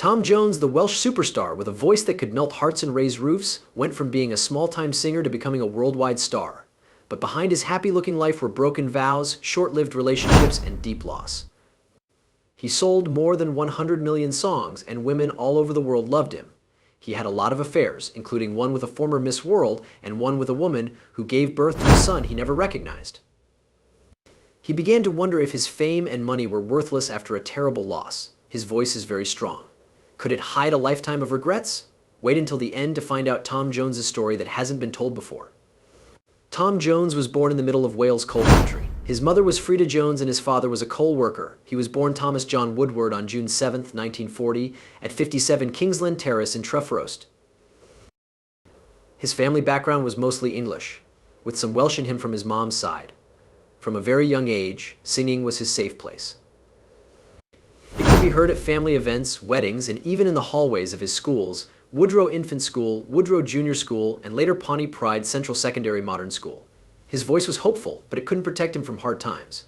Tom Jones, the Welsh superstar with a voice that could melt hearts and raise roofs, went from being a small-time singer to becoming a worldwide star. But behind his happy-looking life were broken vows, short-lived relationships, and deep loss. He sold more than 100 million songs, and women all over the world loved him. He had a lot of affairs, including one with a former Miss World and one with a woman who gave birth to a son he never recognized. He began to wonder if his fame and money were worthless after a terrible loss. His voice is very strong. Could it hide a lifetime of regrets? Wait until the end to find out Tom Jones's story that hasn't been told before. Tom Jones was born in the middle of Wales coal country. His mother was Frida Jones and his father was a coal worker. He was born Thomas John Woodward on June 7, 1940, at 57 Kingsland Terrace in Treforost. His family background was mostly English, with some Welsh in him from his mom's side. From a very young age, singing was his safe place. It could be heard at family events, weddings, and even in the hallways of his schools, Woodrow Infant School, Woodrow Junior School, and later Pawnee Pride Central Secondary Modern School. His voice was hopeful, but it couldn't protect him from hard times.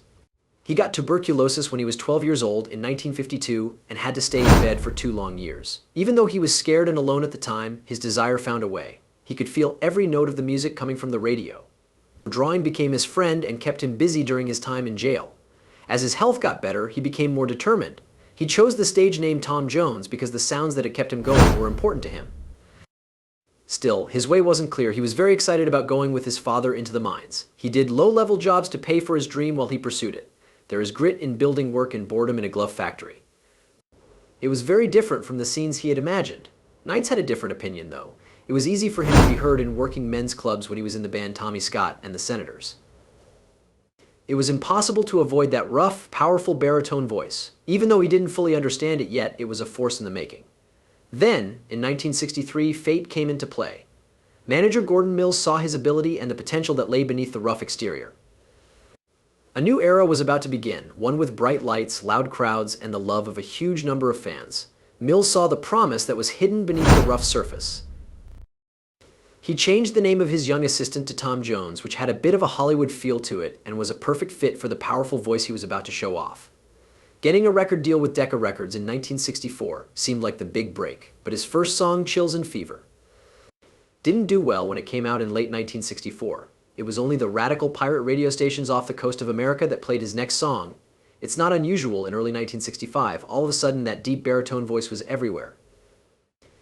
He got tuberculosis when he was 12 years old in 1952 and had to stay in bed for 2 long years. Even though he was scared and alone at the time, his desire found a way. He could feel every note of the music coming from the radio. Drawing became his friend and kept him busy during his time in jail. As his health got better, he became more determined. He chose the stage name Tom Jones because the sounds that had kept him going were important to him. Still, his way wasn't clear. He was very excited about going with his father into the mines. He did low-level jobs to pay for his dream while he pursued it. There is grit in building work and boredom in a glove factory. It was very different from the scenes he had imagined. Knights had a different opinion, though. It was easy for him to be heard in working men's clubs when he was in the band Tommy Scott and the Senators. It was impossible to avoid that rough, powerful baritone voice. Even though he didn't fully understand it yet, it was a force in the making. Then, in 1963, fate came into play. Manager Gordon Mills saw his ability and the potential that lay beneath the rough exterior. A new era was about to begin, one with bright lights, loud crowds, and the love of a huge number of fans. Mills saw the promise that was hidden beneath the rough surface. He changed the name of his young assistant to Tom Jones, which had a bit of a Hollywood feel to it and was a perfect fit for the powerful voice he was about to show off. Getting a record deal with Decca Records in 1964 seemed like the big break, but his first song, Chills and Fever, didn't do well when it came out in late 1964. It was only the radical pirate radio stations off the coast of America that played his next song. It's not unusual in early 1965. All of a sudden, that deep baritone voice was everywhere.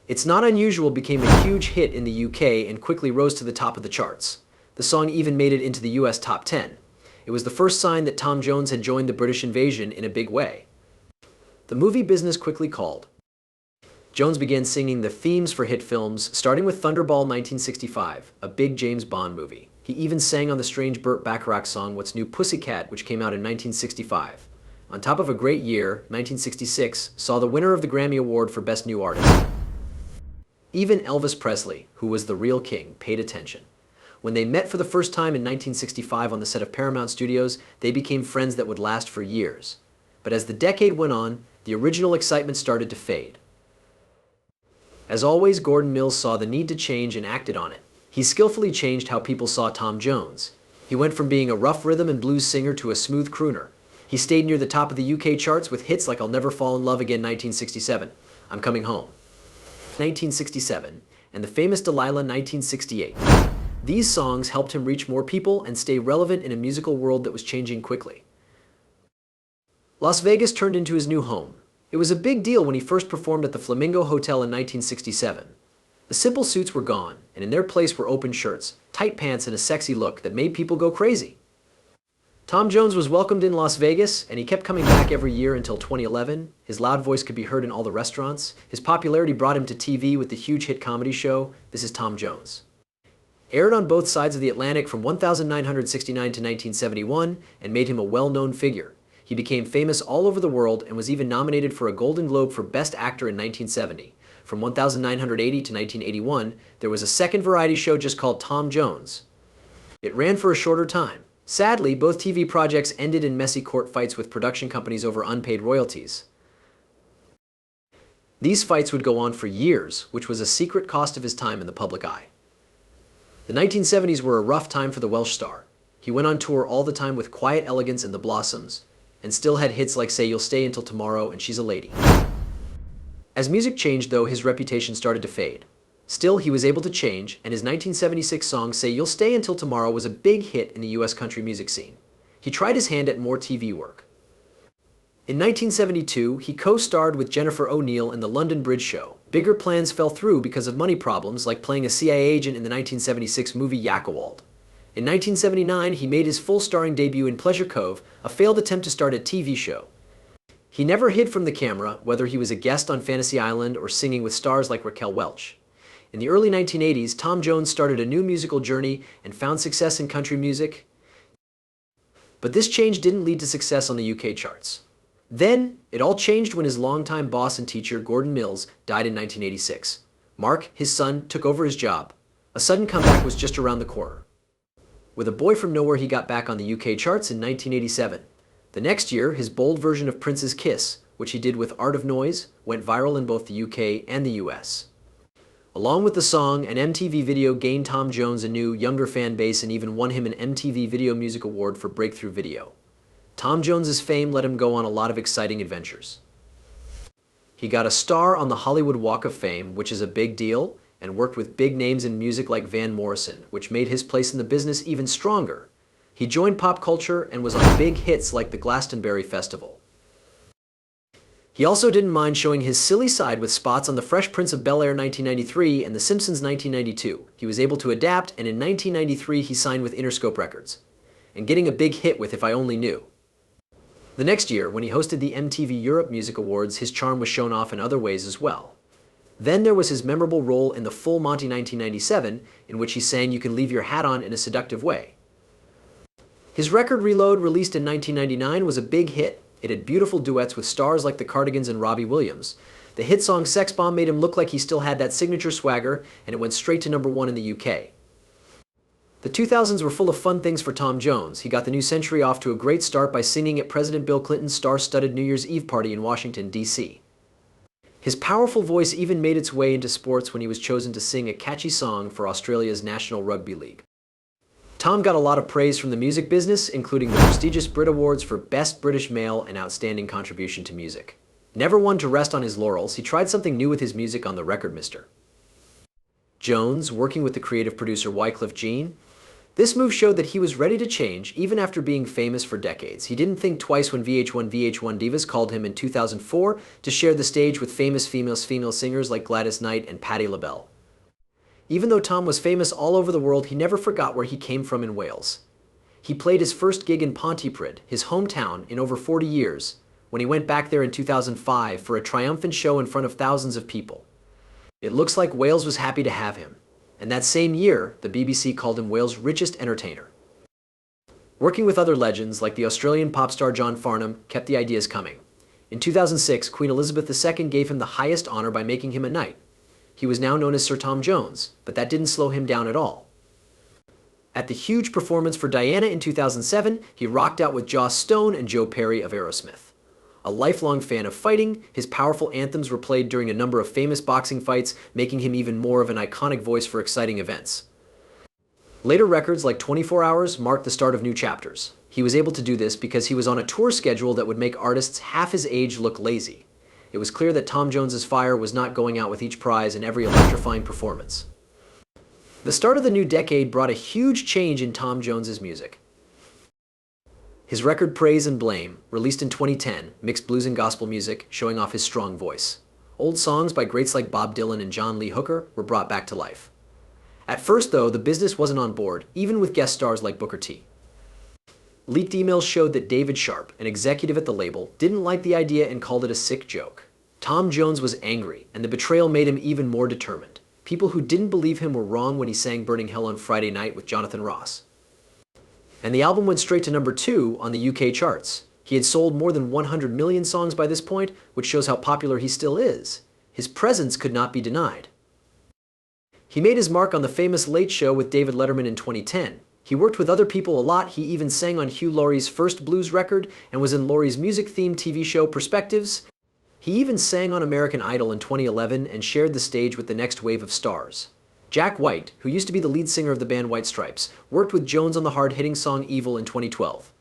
It's Not Unusual became a huge hit in the UK and quickly rose to the top of the charts. The song even made it into the US top 10. It was the first sign that Tom Jones had joined the British invasion in a big way. The movie business quickly called. Jones began singing the themes for hit films, starting with Thunderball 1965, a big James Bond movie. He even sang on the strange Burt Bacharach song What's New Pussycat, which came out in 1965. On top of a great year, 1966 saw the winner of the Grammy Award for Best New Artist. Even Elvis Presley, who was the real king, paid attention. When they met for the first time in 1965 on the set of Paramount Studios, they became friends that would last for years. But as the decade went on, the original excitement started to fade. As always, Gordon Mills saw the need to change and acted on it. He skillfully changed how people saw Tom Jones. He went from being a rough rhythm and blues singer to a smooth crooner. He stayed near the top of the UK charts with hits like I'll Never Fall in Love Again 1967, I'm Coming Home 1967, and the famous Delilah 1968. These songs helped him reach more people and stay relevant in a musical world that was changing quickly. Las Vegas turned into his new home. It was a big deal when he first performed at the Flamingo Hotel in 1967. The simple suits were gone, and in their place were open shirts, tight pants, and a sexy look that made people go crazy. Tom Jones was welcomed in Las Vegas, and he kept coming back every year until 2011. His loud voice could be heard in all the restaurants. His popularity brought him to TV with the huge hit comedy show, This Is Tom Jones. Aired on both sides of the Atlantic from 1969 to 1971 and made him a well-known figure. He became famous all over the world and was even nominated for a Golden Globe for Best Actor in 1970. From 1980 to 1981, there was a second variety show just called Tom Jones. It ran for a shorter time. Sadly, both TV projects ended in messy court fights with production companies over unpaid royalties. These fights would go on for years, which was a secret cost of his time in the public eye. The 1970s were a rough time for the Welsh star. He went on tour all the time with Quiet Elegance and The Blossoms, and still had hits like Say You'll Stay Until Tomorrow and She's a Lady. As music changed, though, his reputation started to fade. Still, he was able to change, and his 1976 song Say You'll Stay Until Tomorrow was a big hit in the US country music scene. He tried his hand at more TV work. In 1972, he co-starred with Jennifer O'Neill in the London Bridge Show. Bigger plans fell through because of money problems, like playing a CIA agent in the 1976 movie Yakowald. In 1979, he made his full starring debut in Pleasure Cove, a failed attempt to start a TV show. He never hid from the camera, whether he was a guest on Fantasy Island or singing with stars like Raquel Welch. In the early 1980s, Tom Jones started a new musical journey and found success in country music. But this change didn't lead to success on the UK charts. Then, it all changed when his longtime boss and teacher, Gordon Mills, died in 1986. Mark, his son, took over his job. A sudden comeback was just around the corner. With A Boy From Nowhere, he got back on the UK charts in 1987. The next year, his bold version of Prince's Kiss, which he did with Art of Noise, went viral in both the UK and the US. Along with the song, an MTV video gained Tom Jones a new, younger fan base and even won him an MTV Video Music Award for Breakthrough Video. Tom Jones's fame let him go on a lot of exciting adventures. He got a star on the Hollywood Walk of Fame, which is a big deal, and worked with big names in music like Van Morrison, which made his place in the business even stronger. He joined pop culture and was on big hits like the Glastonbury Festival. He also didn't mind showing his silly side with spots on The Fresh Prince of Bel-Air 1993 and The Simpsons 1992. He was able to adapt, and in 1993 he signed with Interscope Records, and getting a big hit with If I Only Knew. The next year, when he hosted the MTV Europe Music Awards, his charm was shown off in other ways as well. Then there was his memorable role in The Full Monty 1997, in which he sang You Can Leave Your Hat On in a Seductive Way. His record Reload, released in 1999, was a big hit. It had beautiful duets with stars like the Cardigans and Robbie Williams. The hit song Sex Bomb made him look like he still had that signature swagger, and it went straight to #1 in the UK. The 2000s were full of fun things for Tom Jones. He got the new century off to a great start by singing at President Bill Clinton's star-studded New Year's Eve party in Washington, D.C. His powerful voice even made its way into sports when he was chosen to sing a catchy song for Australia's National Rugby League. Tom got a lot of praise from the music business, including the prestigious Brit Awards for Best British Male and Outstanding Contribution to Music. Never one to rest on his laurels, he tried something new with his music on the record Mr. Jones, working with the creative producer Wyclef Jean. This move showed that he was ready to change, even after being famous for decades. He didn't think twice when VH1 Divas called him in 2004 to share the stage with famous female singers like Gladys Knight and Patti LaBelle. Even though Tom was famous all over the world, he never forgot where he came from in Wales. He played his first gig in Pontypridd, his hometown, in over 40 years, when he went back there in 2005 for a triumphant show in front of thousands of people. It looks like Wales was happy to have him. And that same year, the BBC called him Wales' richest entertainer. Working with other legends, like the Australian pop star John Farnham, kept the ideas coming. In 2006, Queen Elizabeth II gave him the highest honor by making him a knight. He was now known as Sir Tom Jones, but that didn't slow him down at all. At the huge performance for Diana in 2007, he rocked out with Joss Stone and Joe Perry of Aerosmith. A lifelong fan of fighting, his powerful anthems were played during a number of famous boxing fights, making him even more of an iconic voice for exciting events. Later records like 24 Hours marked the start of new chapters. He was able to do this because he was on a tour schedule that would make artists half his age look lazy. It was clear that Tom Jones's fire was not going out with each prize in every electrifying performance. The start of the new decade brought a huge change in Tom Jones's music. His record Praise and Blame, released in 2010, mixed blues and gospel music, showing off his strong voice. Old songs by greats like Bob Dylan and John Lee Hooker were brought back to life. At first, though, the business wasn't on board, even with guest stars like Booker T. Leaked emails showed that David Sharp, an executive at the label, didn't like the idea and called it a sick joke. Tom Jones was angry, and the betrayal made him even more determined. People who didn't believe him were wrong when he sang Burning Hell on Friday Night with Jonathan Ross. And the album went straight to #2 on the UK charts. He had sold more than 100 million songs by this point, which shows how popular he still is. His presence could not be denied. He made his mark on the famous Late Show with David Letterman in 2010. He worked with other people a lot. He even sang on Hugh Laurie's first blues record and was in Laurie's music-themed TV show Perspectives. He even sang on American Idol in 2011 and shared the stage with the next wave of stars. Jack White, who used to be the lead singer of the band White Stripes, worked with Jones on the hard-hitting song Evil in 2012.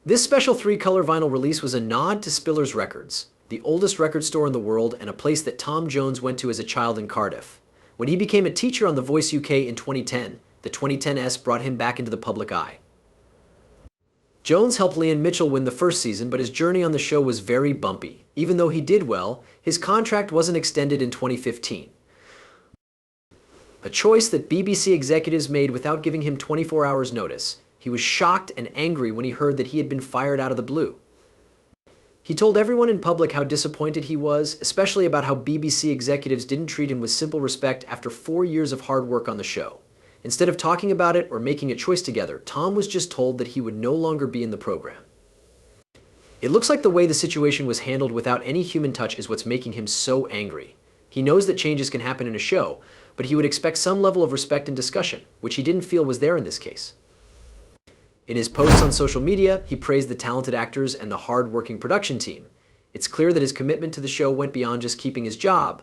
This special 3-color vinyl release was a nod to Spiller's records. the oldest record store in the world and a place that Tom Jones went to as a child in Cardiff. When he became a teacher on The Voice UK in 2010, the 2010s brought him back into the public eye. Jones helped Leon Mitchell win the first season, but his journey on the show was very bumpy. Even though he did well, his contract wasn't extended in 2015. A choice that BBC executives made without giving him 24 hours notice. He was shocked and angry when he heard that he had been fired out of the blue. He told everyone in public how disappointed he was, especially about how BBC executives didn't treat him with simple respect after 4 years of hard work on the show. Instead of talking about it or making a choice together, Tom was just told that he would no longer be in the program. It looks like the way the situation was handled without any human touch is what's making him so angry. He knows that changes can happen in a show, but he would expect some level of respect and discussion, which he didn't feel was there in this case. In his posts on social media, he praised the talented actors and the hard-working production team. It's clear that his commitment to the show went beyond just keeping his job.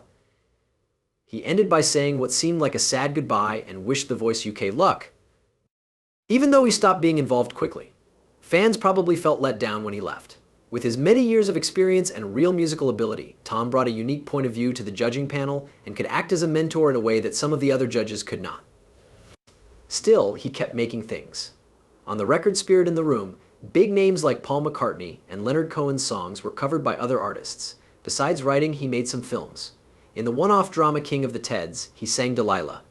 He ended by saying what seemed like a sad goodbye and wished The Voice UK luck. Even though he stopped being involved quickly, fans probably felt let down when he left. With his many years of experience and real musical ability, Tom brought a unique point of view to the judging panel and could act as a mentor in a way that some of the other judges could not. Still, he kept making things. On the record Spirit in the Room, big names like Paul McCartney and Leonard Cohen's songs were covered by other artists. Besides writing, he made some films. In the one-off drama King of the Teds, he sang Delilah.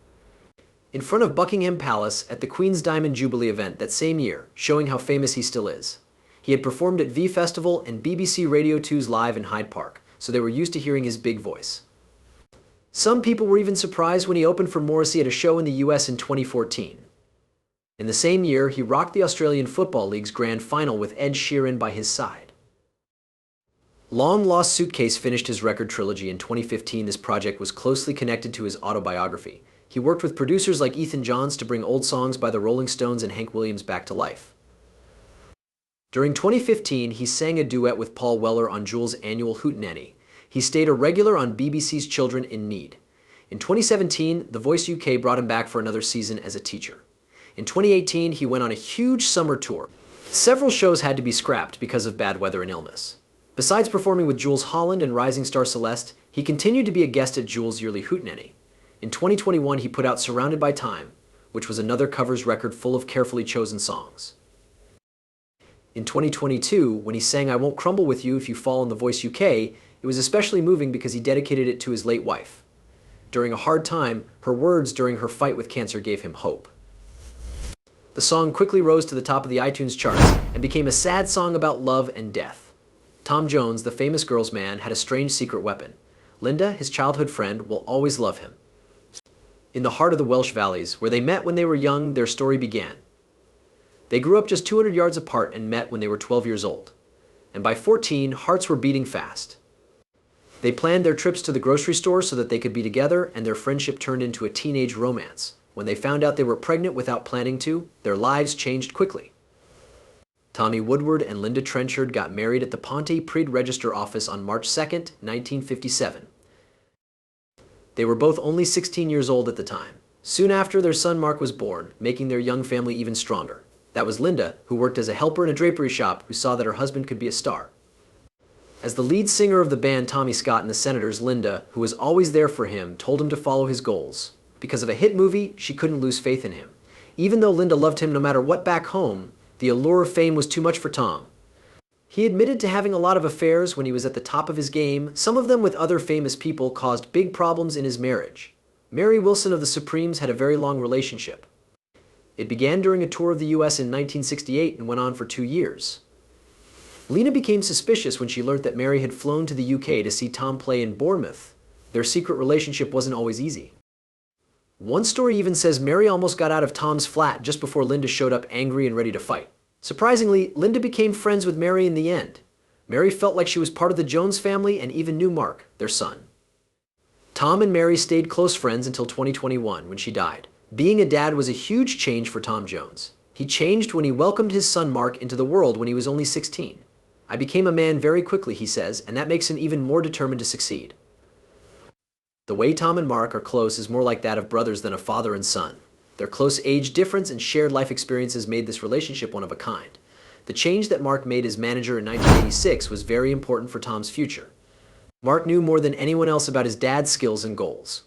In front of Buckingham Palace at the Queen's Diamond Jubilee event that same year, showing how famous he still is. He had performed at V Festival and BBC Radio 2's Live in Hyde Park, so they were used to hearing his big voice. Some people were even surprised when he opened for Morrissey at a show in the US in 2014. In the same year, he rocked the Australian Football League's grand final with Ed Sheeran by his side. Long Lost Suitcase finished his record trilogy in 2015. This project was closely connected to his autobiography. He worked with producers like Ethan Johns to bring old songs by the Rolling Stones and Hank Williams back to life. During 2015, he sang a duet with Paul Weller on Jules' annual Hootenanny. He stayed a regular on BBC's Children in Need. In 2017, The Voice UK brought him back for another season as a teacher. In 2018, he went on a huge summer tour. Several shows had to be scrapped because of bad weather and illness. Besides performing with Jules Holland and rising star Celeste, he continued to be a guest at Jules' yearly Hootenanny. In 2021, he put out Surrounded by Time, which was another covers record full of carefully chosen songs. In 2022, when he sang I Won't Crumble With You If You Fall on The Voice UK, it was especially moving because he dedicated it to his late wife. During a hard time, her words during her fight with cancer gave him hope. The song quickly rose to the top of the iTunes charts and became a sad song about love and death. Tom Jones, the famous girls' man, had a strange secret weapon. Linda, his childhood friend, will always love him. In the heart of the Welsh valleys, where they met when they were young, their story began. They grew up just 200 yards apart and met when they were 12 years old. And by 14, hearts were beating fast. They planned their trips to the grocery store so that they could be together, and their friendship turned into a teenage romance. When they found out they were pregnant without planning to, their lives changed quickly. Tommy Woodward and Linda Trenchard got married at the Pontypridd Register Office on March 2, 1957. They were both only 16 years old at the time. Soon after, their son Mark was born, making their young family even stronger. That was Linda, who worked as a helper in a drapery shop, who saw that her husband could be a star. As the lead singer of the band Tommy Scott and the Senators, Linda, who was always there for him, told him to follow his goals. Because of a hit movie, she couldn't lose faith in him. Even though Linda loved him no matter what back home, the allure of fame was too much for Tom. He admitted to having a lot of affairs when he was at the top of his game. Some of them with other famous people caused big problems in his marriage. Mary Wilson of the Supremes had a very long relationship. It began during a tour of the US in 1968 and went on for 2 years. Lena became suspicious when she learned that Mary had flown to the UK to see Tom play in Bournemouth. Their secret relationship wasn't always easy. One story even says Mary almost got out of Tom's flat just before Linda showed up angry and ready to fight. Surprisingly, Linda became friends with Mary in the end. Mary felt like she was part of the Jones family and even knew Mark, their son. Tom and Mary stayed close friends until 2021, when she died. Being a dad was a huge change for Tom Jones. He changed when he welcomed his son Mark into the world when he was only 16. I became a man very quickly, he says, and that makes him even more determined to succeed. The way Tom and Mark are close is more like that of brothers than of father and son. Their close age difference and shared life experiences made this relationship one of a kind. The change that Mark made as manager in 1986 was very important for Tom's future. Mark knew more than anyone else about his dad's skills and goals.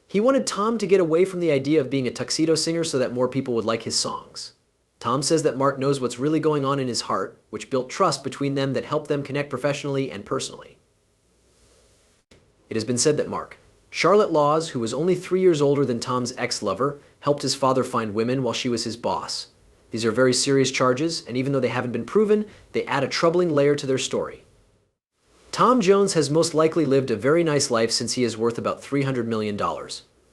He wanted Tom to get away from the idea of being a tuxedo singer so that more people would like his songs. Tom says that Mark knows what's really going on in his heart, which built trust between them that helped them connect professionally and personally. It has been said that Mark, Charlotte Laws, who was only 3 years older than Tom's ex-lover, helped his father find women while she was his boss. These are very serious charges, and even though they haven't been proven, they add a troubling layer to their story. Tom Jones has most likely lived a very nice life since he is worth about $300 million.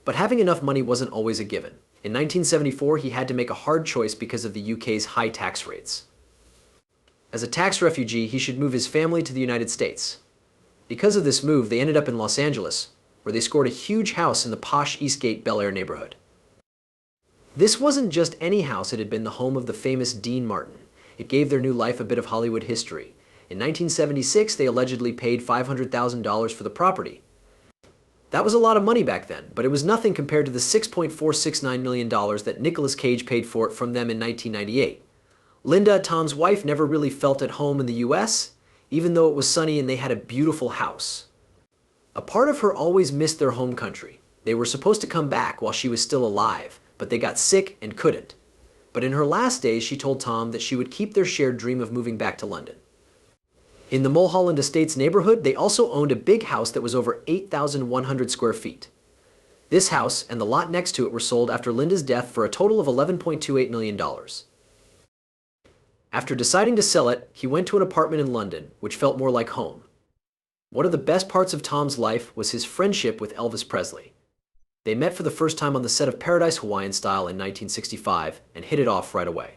But having enough money wasn't always a given. In 1974, he had to make a hard choice because of the UK's high tax rates. As a tax refugee, he should move his family to the United States. Because of this move, they ended up in Los Angeles, where they scored a huge house in the posh Eastgate Bel Air neighborhood. This wasn't just any house, it had been the home of the famous Dean Martin. It gave their new life a bit of Hollywood history. In 1976, they allegedly paid $500,000 for the property. That was a lot of money back then, but it was nothing compared to the $6.469 million that Nicolas Cage paid for it from them in 1998. Linda, Tom's wife, never really felt at home in the US, even though it was sunny and they had a beautiful house. A part of her always missed their home country. They were supposed to come back while she was still alive, but they got sick and couldn't. But in her last days, she told Tom that she would keep their shared dream of moving back to London. In the Mulholland Estates neighborhood, they also owned a big house that was over 8,100 square feet. This house and the lot next to it were sold after Linda's death for a total of $11.28 million. After deciding to sell it, he went to an apartment in London, which felt more like home. One of the best parts of Tom's life was his friendship with Elvis Presley. They met for the first time on the set of Paradise Hawaiian Style in 1965 and hit it off right away.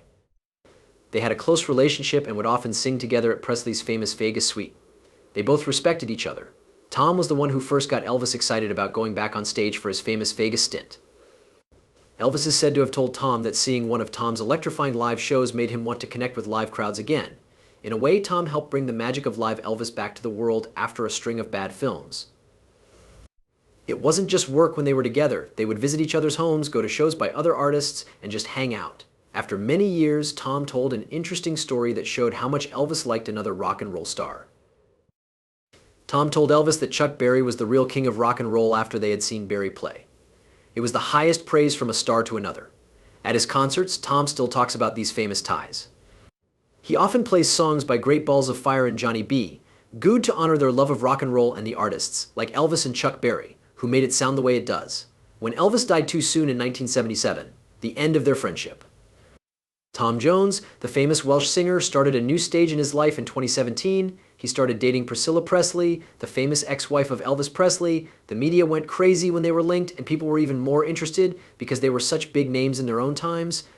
They had a close relationship and would often sing together at Presley's famous Vegas suite. They both respected each other. Tom was the one who first got Elvis excited about going back on stage for his famous Vegas stint. Elvis is said to have told Tom that seeing one of Tom's electrifying live shows made him want to connect with live crowds again. In a way, Tom helped bring the magic of live Elvis back to the world after a string of bad films. It wasn't just work when they were together. They would visit each other's homes, go to shows by other artists, and just hang out. After many years, Tom told an interesting story that showed how much Elvis liked another rock and roll star. Tom told Elvis that Chuck Berry was the real king of rock and roll after they had seen Berry play. It was the highest praise from a star to another. At his concerts, Tom still talks about these famous ties. He often plays songs by Great Balls of Fire and Johnny B, gooed to honor their love of rock and roll and the artists, like Elvis and Chuck Berry, who made it sound the way it does. When Elvis died too soon in 1977, the end of their friendship. Tom Jones, the famous Welsh singer, started a new stage in his life in 2017. He started dating Priscilla Presley, the famous ex-wife of Elvis Presley. The media went crazy when they were linked, and people were even more interested because they were such big names in their own times.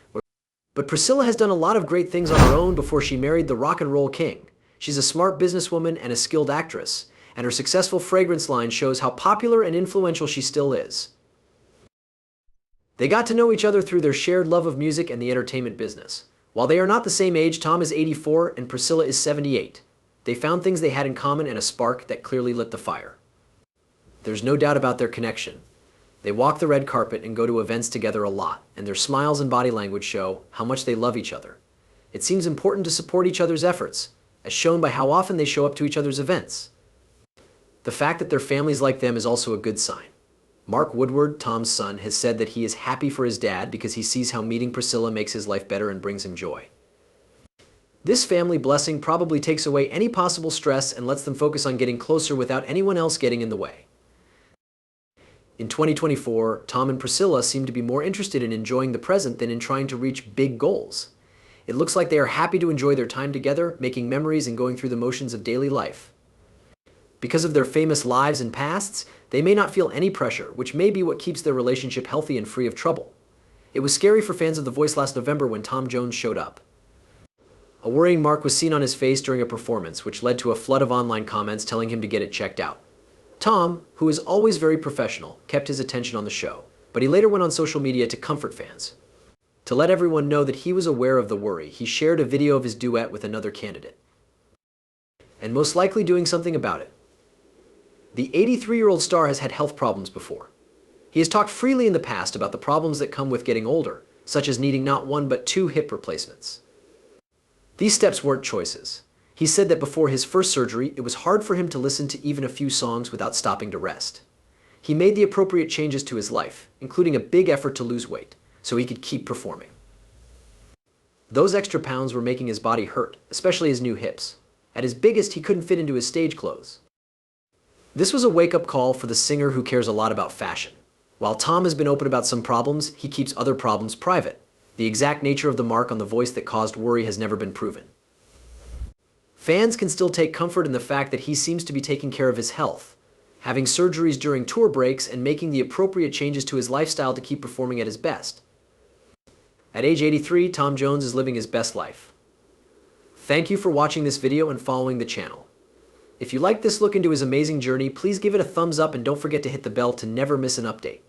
But Priscilla has done a lot of great things on her own before she married the rock and roll king. She's a smart businesswoman and a skilled actress, and her successful fragrance line shows how popular and influential she still is. They got to know each other through their shared love of music and the entertainment business. While they are not the same age, Tom is 84 and Priscilla is 78. They found things they had in common and a spark that clearly lit the fire. There's no doubt about their connection. They walk the red carpet and go to events together a lot, and their smiles and body language show how much they love each other. It seems important to support each other's efforts, as shown by how often they show up to each other's events. The fact that their families like them is also a good sign. Mark Woodward, Tom's son, has said that he is happy for his dad because he sees how meeting Priscilla makes his life better and brings him joy. This family blessing probably takes away any possible stress and lets them focus on getting closer without anyone else getting in the way. In 2024, Tom and Priscilla seem to be more interested in enjoying the present than in trying to reach big goals. It looks like they are happy to enjoy their time together, making memories and going through the motions of daily life. Because of their famous lives and pasts, they may not feel any pressure, which may be what keeps their relationship healthy and free of trouble. It was scary for fans of The Voice last November when Tom Jones showed up. A worrying mark was seen on his face during a performance, which led to a flood of online comments telling him to get it checked out. Tom, who is always very professional, kept his attention on the show, but he later went on social media to comfort fans. To let everyone know that he was aware of the worry, he shared a video of his duet with another candidate, and most likely doing something about it. The 83-year-old star has had health problems before. He has talked freely in the past about the problems that come with getting older, such as needing not one but 2 hip replacements. These steps weren't choices. He said that before his first surgery, it was hard for him to listen to even a few songs without stopping to rest. He made the appropriate changes to his life, including a big effort to lose weight, so he could keep performing. Those extra pounds were making his body hurt, especially his new hips. At his biggest, he couldn't fit into his stage clothes. This was a wake-up call for the singer who cares a lot about fashion. While Tom has been open about some problems, he keeps other problems private. The exact nature of the mark on the voice that caused worry has never been proven. Fans can still take comfort in the fact that he seems to be taking care of his health, having surgeries during tour breaks and making the appropriate changes to his lifestyle to keep performing at his best. At age 83, Tom Jones is living his best life. Thank you for watching this video and following the channel. If you like this look into his amazing journey, please give it a thumbs up and don't forget to hit the bell to never miss an update.